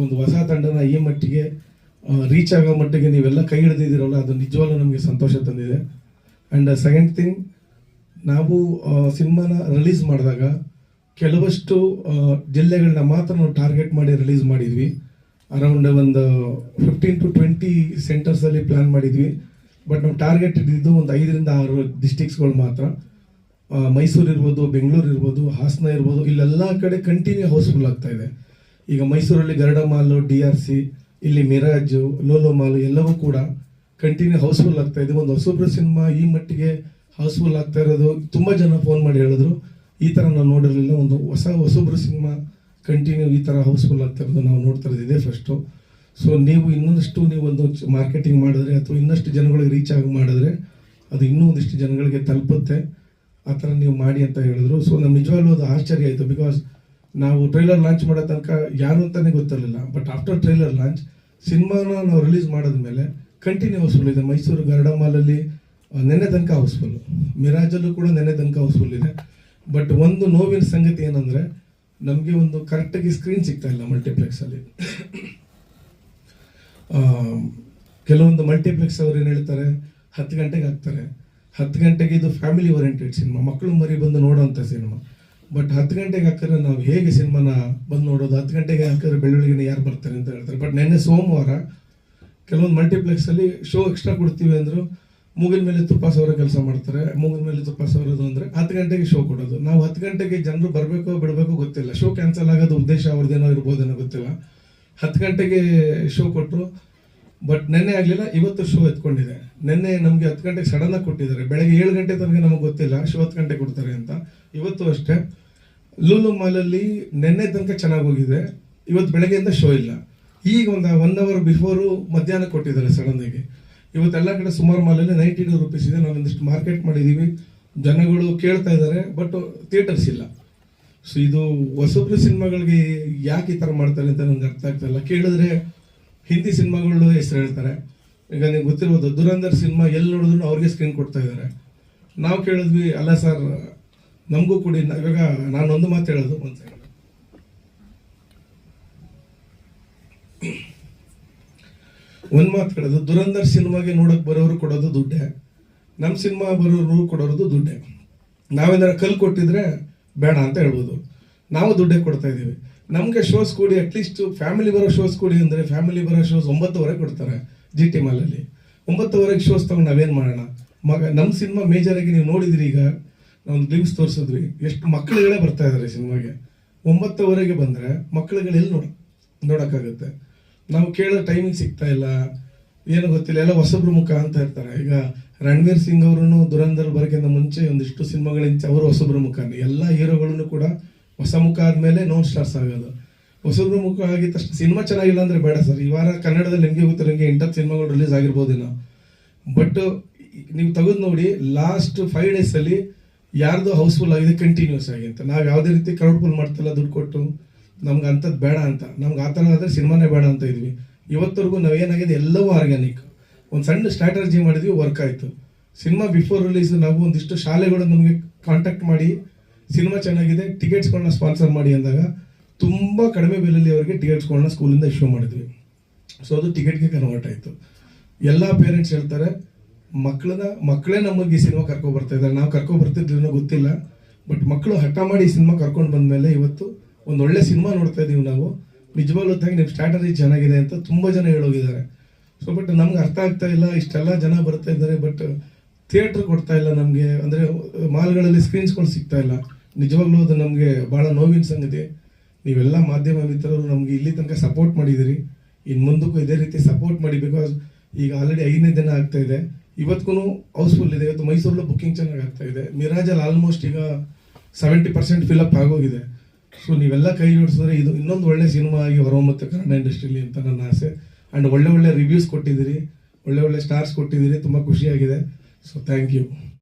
ಒಂದು ಹೊಸ ತಂಡನ ಈ ಮಟ್ಟಿಗೆ ರೀಚ್ ಆಗೋ ಮಟ್ಟಿಗೆ ನೀವೆಲ್ಲ ಕೈ ಹಿಡಿದಿದ್ದೀರಲ್ಲ, ಅದು ನಿಜವಾಗ್ಲೂ ನಮಗೆ ಸಂತೋಷ ತಂದಿದೆ. ಆ್ಯಂಡ್ ಸೆಕೆಂಡ್ ಥಿಂಗ್, ನಾವು ಸಿನಿಮಾನ ರಿಲೀಸ್ ಮಾಡಿದಾಗ ಕೆಲವಷ್ಟು ಜಿಲ್ಲೆಗಳನ್ನ ಮಾತ್ರ ನಾವು ಟಾರ್ಗೆಟ್ ಮಾಡಿ ರಿಲೀಸ್ ಮಾಡಿದ್ವಿ. ಅರೌಂಡ್ ಒಂದು 15 to 20 ಸೆಂಟರ್ಸಲ್ಲಿ ಪ್ಲ್ಯಾನ್ ಮಾಡಿದ್ವಿ. ಬಟ್ ನಾವು ಟಾರ್ಗೆಟ್ ಇದ್ದಿದ್ದು ಒಂದು 5 ರಿಂದ 6 ಡಿಸ್ಟಿಕ್ಸ್ಗಳು ಮಾತ್ರ. ಮೈಸೂರು ಇರ್ಬೋದು, ಬೆಂಗಳೂರು ಇರ್ಬೋದು, ಹಾಸನ ಇರ್ಬೋದು, ಇಲ್ಲೆಲ್ಲ ಕಡೆ ಕಂಟಿನ್ಯೂ ಹೌಸ್ಫುಲ್ ಆಗ್ತಾ ಇದೆ. ಈಗ ಮೈಸೂರಲ್ಲಿ ಗರುಡ ಮಾಲು, DRC, ಇಲ್ಲಿ ಮಿರಾಜು, ಲೋಲೋ ಮಾಲು ಎಲ್ಲವೂ ಕೂಡ ಕಂಟಿನ್ಯೂ ಹೌಸ್ಫುಲ್ ಆಗ್ತಾ ಇದೆ. ಒಂದು ಹೊಸಬ್ರು ಸಿನಿಮಾ ಈ ಮಟ್ಟಿಗೆ ಹೌಸ್ಫುಲ್ ಆಗ್ತಾ ಇರೋದು ತುಂಬ ಜನ ಫೋನ್ ಮಾಡಿ ಹೇಳಿದ್ರು, ಈ ಥರ ನಾವು ನೋಡಿರಲಿಲ್ಲ. ಒಂದು ಹೊಸಬ್ರು ಸಿನಿಮಾ ಕಂಟಿನ್ಯೂ ಈ ಥರ ಹೌಸ್ಫುಲ್ ಆಗ್ತಾ ಇರೋದು ನಾವು ನೋಡ್ತಾ ಇರೋದಿದೆ ಫಸ್ಟು. ಸೊ ನೀವು ಇನ್ನೊಂದಷ್ಟು ನೀವು ಒಂದು ಮಾರ್ಕೆಟಿಂಗ್ ಮಾಡಿದ್ರೆ ಅಥವಾ ಇನ್ನಷ್ಟು ಜನಗಳಿಗೆ ರೀಚ್ ಆಗಿ ಮಾಡಿದ್ರೆ ಅದು ಇನ್ನೂ ಒಂದಿಷ್ಟು ಜನಗಳಿಗೆ ತಲುಪುತ್ತೆ. ಆ ಥರ ನೀವು ಮಾಡಿ ಅಂತ ಹೇಳಿದ್ರು. ಸೊ ನಮ್ಗೆ ನಿಜವಾಗ್ಲೂ ಅದು ಆಶ್ಚರ್ಯ ಆಯಿತು. ಬಿಕಾಸ್ ನಾವು ಟ್ರೈಲರ್ ಲಾಂಚ್ ಮಾಡೋ ತನಕ ಯಾರು ಅಂತಲೇ ಗೊತ್ತಿರಲಿಲ್ಲ. ಬಟ್ ಆಫ್ಟರ್ ಟ್ರೈಲರ್ ಲಾಂಚ್ ಸಿನಿಮಾನ ನಾವು ರಿಲೀಸ್ ಮಾಡಿದ್ಮೇಲೆ ಕಂಟಿನ್ಯೂ ಹೌಸ್ಫುಲ್ ಇದೆ. ಮೈಸೂರು ಗರುಡ ಮಾಲಲ್ಲಿ ನೆನ್ನೆ ತನಕ ಹೌಸ್ಫುಲ್ಲು, ಮಿರಾಜಲ್ಲೂ ಕೂಡ ನೆನ್ನೆ ತನಕ ಹೌಸ್ಫುಲ್ ಇದೆ. ಬಟ್ ಒಂದು ನೋವಿನ ಸಂಗತಿ ಏನಂದರೆ, ನಮಗೆ ಒಂದು ಕರೆಕ್ಟಾಗಿ ಸ್ಕ್ರೀನ್ ಸಿಗ್ತಾ ಇಲ್ಲ ಮಲ್ಟಿಪ್ಲೆಕ್ಸಲ್ಲಿ. ಕೆಲವೊಂದು ಮಲ್ಟಿಪ್ಲೆಕ್ಸ್ ಅವ್ರು ಏನು ಹೇಳ್ತಾರೆ, 10 ಗಂಟೆಗೆ ಹಾಕ್ತಾರೆ. 10 ಗಂಟೆಗೆ ಇದು ಫ್ಯಾಮಿಲಿ ಓರಿಯೆಂಟೆಡ್ ಸಿನಿಮಾ, ಮಕ್ಕಳು ಮರಿ ಬಂದು ನೋಡೋವಂಥ ಸಿನಿಮಾ. ಬಟ್ 10 ಗಂಟೆಗೆ ಹಾಕಿದ್ರೆ ನಾವು ಹೇಗೆ ಸಿನಿಮಾನ ಬಂದು ನೋಡೋದು? 10 ಗಂಟೆಗೆ ಹಾಕಿದ್ರೆ ಬೆಳಗ್ಗೆ ಯಾರು ಬರ್ತಾರೆ ಅಂತ ಹೇಳ್ತಾರೆ. ಬಟ್ ನೆನ್ನೆ ಸೋಮವಾರ ಕೆಲವೊಂದು ಮಲ್ಟಿಪ್ಲೆಕ್ಸಲ್ಲಿ ಶೋ ಎಕ್ಸ್ಟ್ರಾ ಕೊಡ್ತೀವಿ ಅಂದರು. ಮೂಗಿನ ಮೇಲೆ ತುಪ್ಪ ಸವರೋ ಕೆಲಸ ಮಾಡ್ತಾರೆ. ಮೂಗಿನ ಮೇಲೆ ತುಪ್ಪ ಸವರೋದು ಅಂದರೆ 10 ಗಂಟೆಗೆ ಶೋ ಕೊಡೋದು. ನಾವು 10 ಗಂಟೆಗೆ ಜನರು ಬರಬೇಕೋ ಬಿಡಬೇಕೋ ಗೊತ್ತಿಲ್ಲ. ಶೋ ಕ್ಯಾನ್ಸಲ್ ಆಗೋದು ಉದ್ದೇಶ ಅವ್ರದ್ದೇನೋ ಇರ್ಬೋದೇನೋ ಗೊತ್ತಿಲ್ಲ. 10 ಗಂಟೆಗೆ ಶೋ ಕೊಟ್ಟರು. ಬಟ್ ನೆನ್ನೆ ಆಗಲಿಲ್ಲ, ಇವತ್ತು ಶೋ ಎತ್ಕೊಂಡಿದೆ. ನೆನ್ನೆ ನಮಗೆ 10 ಗಂಟೆಗೆ ಸಡನ್ನಾಗಿ ಕೊಟ್ಟಿದ್ದಾರೆ. ಬೆಳಗ್ಗೆ 7 ಗಂಟೆ ತನಕ ನಮಗೆ ಗೊತ್ತಿಲ್ಲ ಶೋ 10 ಗಂಟೆ ಕೊಡ್ತಾರೆ ಅಂತ. ಇವತ್ತು ಅಷ್ಟೇ ಲೂಲು ಮಾಲಲ್ಲಿ ನೆನ್ನೆ ತನಕ ಚೆನ್ನಾಗಿ ಹೋಗಿದೆ. ಇವತ್ತು ಬೆಳಗ್ಗೆಯಿಂದ ಶೋ ಇಲ್ಲ. ಈಗ ಒಂದು 1 hour ಬಿಫೋರು ಮಧ್ಯಾಹ್ನ ಕೊಟ್ಟಿದ್ದಾರೆ ಸಡನ್ನಾಗಿ. ಇವತ್ತೆಲ್ಲ ಕಡೆ ಸುಮಾರು ಮಾಲಲ್ಲಿ 92 ರೂಪೀಸ್ ಇದೆ. ನಾವು ಒಂದಿಷ್ಟು ಮಾರ್ಕೆಟ್ ಮಾಡಿದ್ದೀವಿ, ಜನಗಳು ಕೇಳ್ತಾ ಇದ್ದಾರೆ. ಬಟ್ ಥಿಯೇಟರ್ಸ್ ಇಲ್ಲ. ಸೊ ಇದು ಹೊಸಬ್ರು ಸಿನಿಮಾಗಳಿಗೆ ಯಾಕೆ ಈ ಥರ ಮಾಡ್ತಾರೆ ಅಂತ ನನಗೆ ಅರ್ಥ ಆಗ್ತಾಯಿಲ್ಲ. ಕೇಳಿದ್ರೆ ಹಿಂದಿ ಸಿನಿಮಾಗಳು ಹೆಸರು ಹೇಳ್ತಾರೆ. ಈಗ ನಿಮ್ಗೆ ಗೊತ್ತಿರ್ಬೋದು, ದುರಂಧರ್ ಸಿನಿಮಾ ಎಲ್ಲಿ ನೋಡಿದ್ರು ಅವ್ರಿಗೆ ಸ್ಕ್ರೀನ್ ಕೊಡ್ತಾ ಇದ್ದಾರೆ. ನಾವು ಕೇಳಿದ್ವಿ, ಅಲ್ಲ ಸರ್ ನಮಗೂ ಕೊಡಿ. ಇವಾಗ ನಾನೊಂದು ಮಾತು ಹೇಳೋದು, ಒಂದು ಸೆಕೆಂಡ್, ಒಂದು ಮಾತು ಹೇಳೋದು, ದುರಂಧರ್ ಸಿನಿಮಾಗೆ ನೋಡೋಕೆ ಬರೋರು ಕೊಡೋದು ದುಡ್ಡೇ, ನಮ್ಮ ಸಿನಿಮಾ ಬರೋರು ಕೊಡೋದು ದುಡ್ಡೇ. ನಾವೇನಾರು ಕಲ್ಲು ಕೊಟ್ಟಿದ್ರೆ ಬೇಡ ಅಂತ ಹೇಳ್ಬೋದು. ನಾವು ದುಡ್ಡೇ ಕೊಡ್ತಾ ಇದ್ದೀವಿ. ನಮಗೆ ಶೋಸ್ ಕೊಡಿ, ಅಟ್ಲೀಸ್ಟ್ ಫ್ಯಾಮಿಲಿ ಬರೋ ಶೋಸ್ ಕೊಡಿ ಅಂದರೆ ಫ್ಯಾಮಿಲಿ ಬರೋ ಶೋಸ್ 9:00 ಕೊಡ್ತಾರೆ GT ಮಾಲಲ್ಲಿ. 9:00 ಶೋಸ್ ತಗೊಂಡು ನಾವೇನು ಮಾಡೋಣ? ನಮ್ಮ ಸಿನಿಮಾ ಮೇಜರಾಗಿ ನೀವು ನೋಡಿದ್ರಿ. ಈಗ ನಾವು ಗ್ಲಿಮ್ಸ್ ತೋರಿಸಿದ್ವಿ, ಎಷ್ಟು ಮಕ್ಕಳುಗಳೇ ಬರ್ತಾ ಇದ್ದಾರೆ ಸಿನಿಮಾಗೆ. 9:00 ಬಂದರೆ ಮಕ್ಕಳುಗಳು ಎಲ್ಲಿ ನೋಡೋಕ್ಕಾಗುತ್ತೆ? ನಾವು ಕೇಳೋ ಟೈಮಿಂಗ್ ಸಿಗ್ತಾ ಇಲ್ಲ, ಏನು ಗೊತ್ತಿಲ್ಲ. ಎಲ್ಲ ಹೊಸಬ್ರು ಮುಖ ಅಂತ ಇರ್ತಾರೆ. ಈಗ ರಣವೀರ್ ಸಿಂಗ್ ಅವರು ದುರಂಧರ್ ಬರೋಕ್ಕಿಂತ ಮುಂಚೆ ಒಂದಿಷ್ಟು ಸಿನಿಮಾಗಳಿಂದ ಅವರು ಹೊಸಬ್ರು ಮುಖನೇ. ಎಲ್ಲ ಹೀರೋಗಳನ್ನು ಕೂಡ ಹೊಸ ಮುಖ ಆದಮೇಲೆ ನೋನ್ ಸ್ಟಾರ್ಸ್ ಆಗೋದು. ಹೊಸಬ್ರು ಮುಖ ಆಗಿದ ತಕ್ಷಣ ಸಿನಿಮಾ ಚೆನ್ನಾಗಿಲ್ಲ ಅಂದರೆ ಬೇಡ ಸರ್. ಈ ವಾರ ಕನ್ನಡದಲ್ಲಿ ನಿಮಗೆ ಗೊತ್ತಿಲ್ಲ, ನಿಮಗೆ 8 ಸಿನಿಮಾಗಳು ರಿಲೀಸ್ ಆಗಿರ್ಬೋದೇನೋ. ಬಟ್ ನೀವು ತೆಗೆದು ನೋಡಿ, ಲಾಸ್ಟ್ 5 ಡೇಸಲ್ಲಿ ಯಾರ್ದು ಹೌಸ್ಫುಲ್ ಆಗಿದೆ ಕಂಟಿನ್ಯೂಸ್ ಆಗಿ ಅಂತ. ನಾವು ಯಾವುದೇ ರೀತಿ ಕ್ರೌಡ್ಫುಲ್ ಮಾಡ್ತಿಲ್ಲ ದುಡ್ಡು ಕೊಟ್ಟು. ನಮ್ಗೆ ಅಂಥದ್ದು ಬೇಡ ಅಂತ, ನಮ್ಗೆ ಆ ಥರ ಆದರೆ ಸಿನಿಮಾನೇ ಬೇಡ ಅಂತ ಇದ್ವಿ. ಇವತ್ತರೆಗೂ ನಾವೇನಾಗಿದೆ ಎಲ್ಲವೂ ಆರ್ಗ್ಯಾನಿಕ್. ಒಂದು ಸಣ್ಣ ಸ್ಟ್ರಾಟರ್ಜಿ ಮಾಡಿದ್ವಿ, ವರ್ಕ್ ಆಯಿತು. ಸಿನಿಮಾ ಬಿಫೋರ್ ರಿಲೀಸ್ ನಾವು ಒಂದಿಷ್ಟು ಶಾಲೆಗಳು ನಮಗೆ ಕಾಂಟ್ಯಾಕ್ಟ್ ಮಾಡಿ, ಸಿನಿಮಾ ಚೆನ್ನಾಗಿದೆ, ಟಿಕೆಟ್ಸ್ಗಳನ್ನ ಸ್ಪಾನ್ಸರ್ ಮಾಡಿ ಅಂದಾಗ ತುಂಬ ಕಡಿಮೆ ಬೆಲೆಯಲ್ಲಿ ಅವರಿಗೆ ಟಿಕೆಟ್ಸ್ಗಳನ್ನ ಸ್ಕೂಲಿಂದ ಇಶ್ಯೂ ಮಾಡಿದ್ವಿ. ಸೊ ಅದು ಟಿಕೆಟ್ಗೆ ಕನ್ವರ್ಟ್ ಆಯಿತು. ಎಲ್ಲ ಪೇರೆಂಟ್ಸ್ ಹೇಳ್ತಾರೆ, ಮಕ್ಕಳೇ ನಮಗೆ ಈ ಸಿನಿಮಾ ಕರ್ಕೊಬರ್ತಾ ಇದ್ದಾರೆ. ನಾವು ಕರ್ಕೊಬರ್ತಿದ್ರೇನೋ ಗೊತ್ತಿಲ್ಲ. ಬಟ್ ಮಕ್ಕಳು ಹಠ ಮಾಡಿ ಈ ಸಿನಿಮಾ ಕರ್ಕೊಂಡು ಬಂದಮೇಲೆ ಇವತ್ತು ಒಂದು ಒಳ್ಳೆ ಸಿನಿಮಾ ನೋಡ್ತಾ ಇದ್ದೀವಿ ನಾವು. ನಿಜವಾಗ್ಲೂ ತಾಗಿ ನಿಮ್ಮ ಸ್ಟ್ರಾಟಜಿ ಚೆನ್ನಾಗಿದೆ ಅಂತ ತುಂಬ ಜನ ಹೇಳೋಗಿದ್ದಾರೆ. ಸೊ ಬಟ್ ನಮ್ಗೆ ಅರ್ಥ ಆಗ್ತಾ ಇಲ್ಲ, ಇಷ್ಟೆಲ್ಲ ಜನ ಬರ್ತಾ ಇದ್ದಾರೆ, ಬಟ್ ಥಿಯೇಟ್ರ್ ಕೊಡ್ತಾ ಇಲ್ಲ ನಮಗೆ. ಅಂದರೆ ಮಾಲ್ಗಳಲ್ಲಿ ಸ್ಕ್ರೀನ್ಸ್ಗಳು ಸಿಗ್ತಾ ಇಲ್ಲ. ನಿಜವಾಗ್ಲೂ ಅದು ನಮಗೆ ಭಾಳ ನೋವಿನ ಸಂಗತಿ. ನೀವೆಲ್ಲ ಮಾಧ್ಯಮ ಮಿತ್ರರು ನಮಗೆ ಇಲ್ಲಿ ತನಕ ಸಪೋರ್ಟ್ ಮಾಡಿದ್ದೀರಿ, ಇನ್ನು ಮುಂದಕ್ಕೂ ಇದೇ ರೀತಿ ಸಪೋರ್ಟ್ ಮಾಡಿ. ಬಿಕಾಸ್ ಈಗ ಆಲ್ರೆಡಿ 5ನೇ ದಿನ ಆಗ್ತಾ ಇದೆ, ಇವತ್ತಿಗೂ ಹೌಸ್ಫುಲ್ ಇದೆ. ಇವತ್ತು ಮೈಸೂರಲ್ಲೂ ಬುಕ್ಕಿಂಗ್ ಚೆನ್ನಾಗಿ ಆಗ್ತಾ ಇದೆ. ಮಿರಾಜಲ್ಲಿ ಆಲ್ಮೋಸ್ಟ್ ಈಗ 70% ಫಿಲಪ್ ಆಗೋಗಿದೆ. ಸೊ ನೀವೆಲ್ಲ ಕೈ ಜೋಡಿಸಿದ್ರೆ ಇದು ಇನ್ನೊಂದು ಒಳ್ಳೆ ಸಿನಿಮಾ ಆಗಿ ಹೊರಹೊಮ್ಮುತ್ತೆ ಕನ್ನಡ ಇಂಡಸ್ಟ್ರಿಲಿ ಅಂತ ನನ್ನ ಆಸೆ. ಆ್ಯಂಡ್ ಒಳ್ಳೆ ರಿವ್ಯೂಸ್ ಕೊಟ್ಟಿದ್ದೀರಿ, ಒಳ್ಳೆ ಸ್ಟಾರ್ಸ್ ಕೊಟ್ಟಿದ್ದೀರಿ, ತುಂಬ ಖುಷಿಯಾಗಿದೆ. So thank you.